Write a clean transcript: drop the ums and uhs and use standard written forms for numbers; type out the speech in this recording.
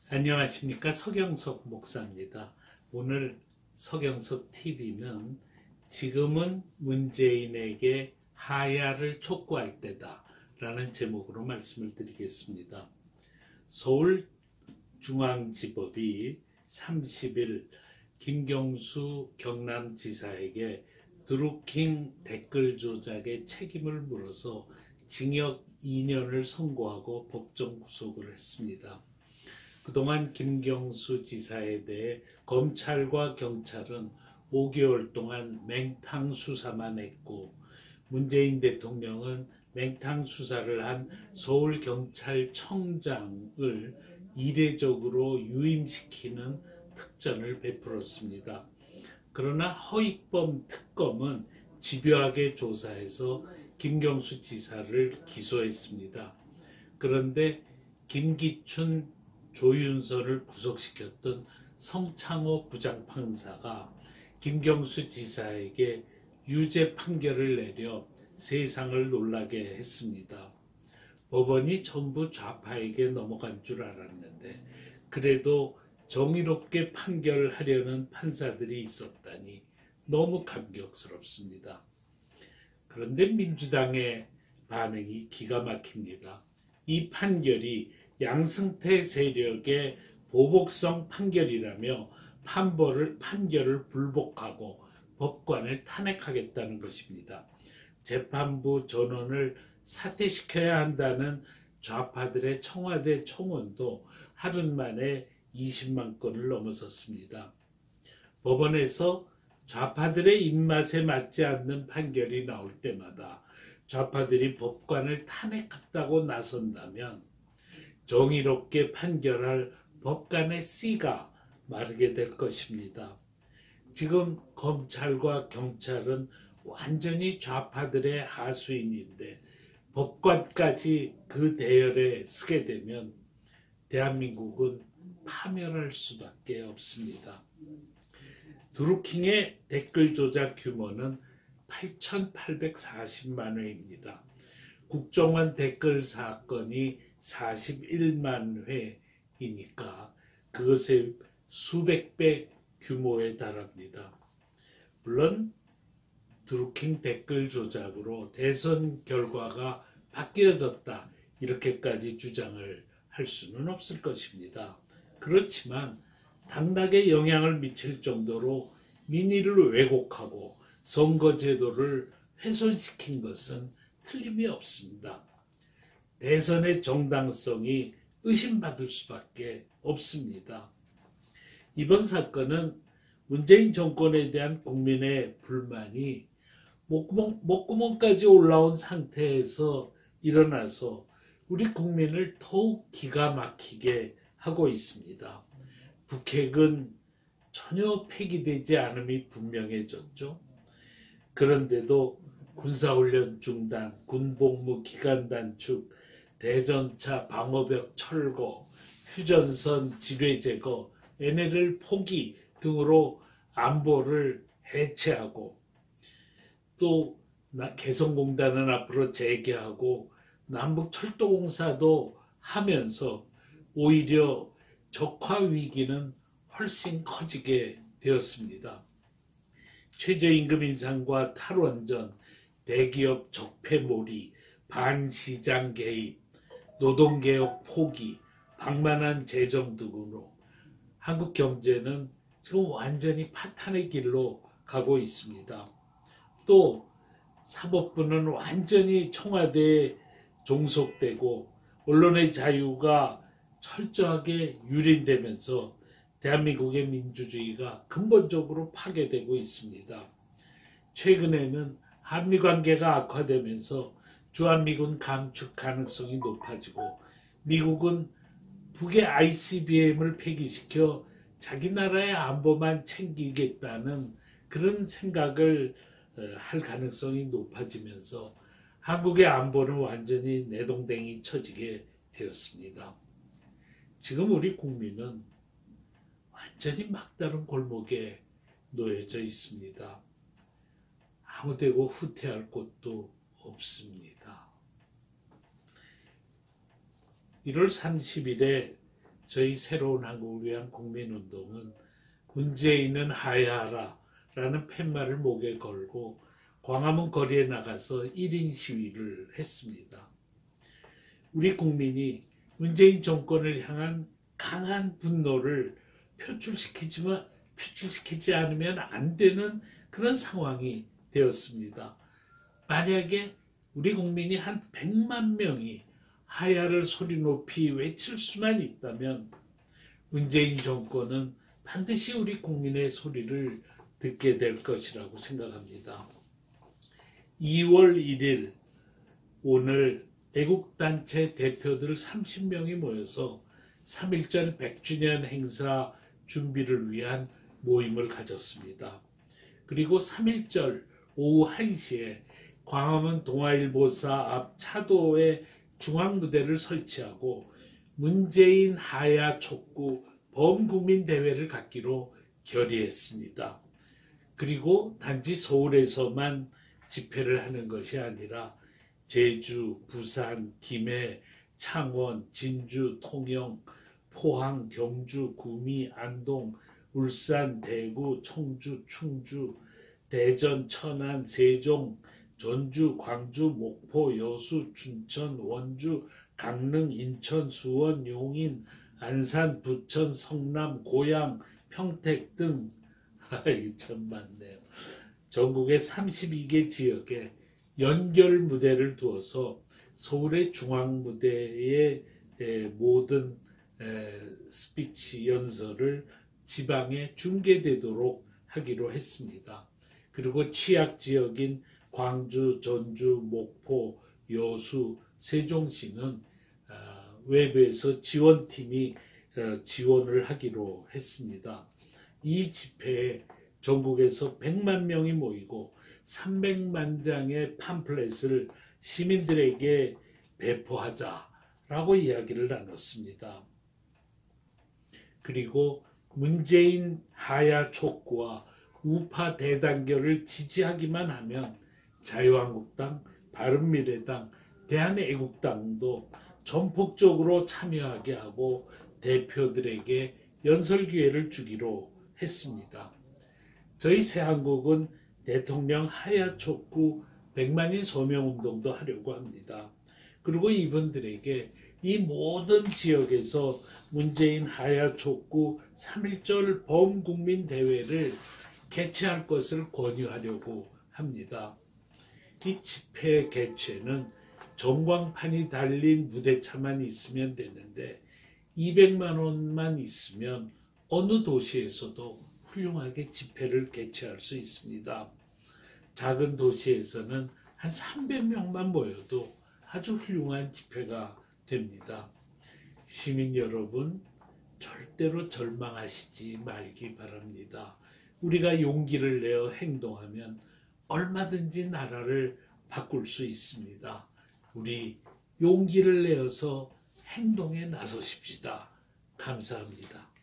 안녕하십니까. 서경석 목사입니다. 오늘 서경석 TV는 지금은 문재인에게 하야를 촉구할 때다 라는 제목으로 말씀을 드리겠습니다. 서울중앙지법이 30일 김경수 경남지사에게 드루킹 댓글 조작의 책임을 물어서 징역 2년을 선고하고 법정 구속을 했습니다. 그동안 김경수 지사에 대해 검찰과 경찰은 5개월 동안 맹탕 수사만 했고, 문재인 대통령은 맹탕 수사를 한 서울경찰청장을 이례적으로 유임시키는 특전을 베풀었습니다. 그러나 허익범 특검은 집요하게 조사해서 김경수 지사를 기소했습니다. 그런데 김기춘 조윤선을 구속시켰던 성창호 부장판사가 김경수 지사에게 유죄 판결을 내려 세상을 놀라게 했습니다. 법원이 전부 좌파에게 넘어간 줄 알았는데 그래도 정의롭게 판결하려는 판사들이 있었다니 너무 감격스럽습니다. 그런데 민주당의 반응이 기가 막힙니다. 이 판결이 양승태 세력의 보복성 판결이라며 판결을 불복하고 법관을 탄핵하겠다는 것입니다. 재판부 전원을 사퇴시켜야 한다는 좌파들의 청와대 청원도 하루 만에 20만 건을 넘어섰습니다. 법원에서 좌파들의 입맛에 맞지 않는 판결이 나올 때마다 좌파들이 법관을 탄핵했다고 나선다면 정의롭게 판결할 법관의 씨가 마르게 될 것입니다. 지금 검찰과 경찰은 완전히 좌파들의 하수인인데 법관까지 그 대열에 서게 되면 대한민국은 파멸할 수밖에 없습니다. 드루킹의 댓글 조작 규모는 8,840만 회입니다. 국정원 댓글 사건이 41만 회이니까 그것의 수백 배 규모에 달합니다. 물론 드루킹 댓글 조작으로 대선 결과가 바뀌어졌다 이렇게까지 주장을 할 수는 없을 것입니다. 그렇지만 당락에 영향을 미칠 정도로 민의를 왜곡하고 선거제도를 훼손시킨 것은 틀림이 없습니다. 대선의 정당성이 의심받을 수밖에 없습니다. 이번 사건은 문재인 정권에 대한 국민의 불만이 목구멍까지 올라온 상태에서 일어나서 우리 국민을 더욱 기가 막히게 하고 있습니다. 북핵은 전혀 폐기되지 않음이 분명해졌죠. 그런데도 군사훈련 중단, 군복무 기간 단축, 대전차 방어벽 철거, 휴전선 지뢰 제거, NLL 포기 등으로 안보를 해체하고 또 개성공단은 앞으로 재개하고 남북철도공사도 하면서 오히려 적화 위기는 훨씬 커지게 되었습니다. 최저임금 인상과 탈원전, 대기업 적폐몰이, 반시장 개입, 노동개혁 포기, 방만한 재정 등으로 한국 경제는 지금 완전히 파탄의 길로 가고 있습니다. 또 사법부는 완전히 청와대에 종속되고 언론의 자유가 철저하게 유린되면서 대한민국의 민주주의가 근본적으로 파괴되고 있습니다. 최근에는 한미관계가 악화되면서 주한미군 감축 가능성이 높아지고 미국은 북의 ICBM을 폐기시켜 자기 나라의 안보만 챙기겠다는 그런 생각을 할 가능성이 높아지면서 한국의 안보는 완전히 내동댕이 쳐지게 되었습니다. 지금 우리 국민은 완전히 막다른 골목에 놓여져 있습니다. 아무데고 후퇴할 곳도 없습니다. 1월 30일에 저희 새로운 한국을 위한 국민운동은 문재인은 하야하라 라는 팻말을 목에 걸고 광화문 거리에 나가서 1인 시위를 했습니다. 우리 국민이 문재인 정권을 향한 강한 분노를 표출시키지 않으면 안 되는 그런 상황이 되었습니다. 만약에 우리 국민이 한 100만 명이 하야를 소리 높이 외칠 수만 있다면 문재인 정권은 반드시 우리 국민의 소리를 듣게 될 것이라고 생각합니다. 2월 1일 오늘 애국단체 대표들 30명이 모여서 3.1절 100주년 행사 준비를 위한 모임을 가졌습니다. 그리고 3.1절 오후 1시에 광화문 동아일보사 앞 차도에 중앙무대를 설치하고 문재인 하야 촉구 범국민 대회를 갖기로 결의했습니다. 그리고 단지 서울에서만 집회를 하는 것이 아니라 제주, 부산, 김해, 창원, 진주, 통영, 포항, 경주, 구미, 안동, 울산, 대구, 청주, 충주, 대전, 천안, 세종, 전주, 광주, 목포, 여수, 춘천, 원주, 강릉, 인천, 수원, 용인, 안산, 부천, 성남, 고양, 평택 등 참 많네요. 전국의 32개 지역에 연결 무대를 두어서 서울의 중앙무대의 모든 스피치 연설을 지방에 중계되도록 하기로 했습니다. 그리고 취약 지역인 광주, 전주, 목포, 여수, 세종시는 외부에서 지원팀이 지원을 하기로 했습니다. 이 집회에 전국에서 100만 명이 모이고 300만 장의 팜플렛을 시민들에게 배포하자라고 이야기를 나눴습니다. 그리고 문재인 하야 촉구와 우파 대단결을 지지하기만 하면 자유한국당, 바른미래당, 대한애국당도 전폭적으로 참여하게 하고 대표들에게 연설 기회를 주기로 했습니다. 저희 새한국은 대통령 하야 촉구 100만인 서명운동도 하려고 합니다. 그리고 이분들에게 이 모든 지역에서 문재인 하야 촉구 3.1절 범국민 대회를 개최할 것을 권유하려고 합니다. 이 집회 개최는 전광판이 달린 무대차만 있으면 되는데 200만 원만 있으면 어느 도시에서도 훌륭하게 집회를 개최할 수 있습니다. 작은 도시에서는 한 300명만 모여도 아주 훌륭한 집회가 됩니다. 시민 여러분, 절대로 절망하시지 말기 바랍니다. 우리가 용기를 내어 행동하면 얼마든지 나라를 바꿀 수 있습니다. 우리 용기를 내어서 행동에 나서십시다. 감사합니다.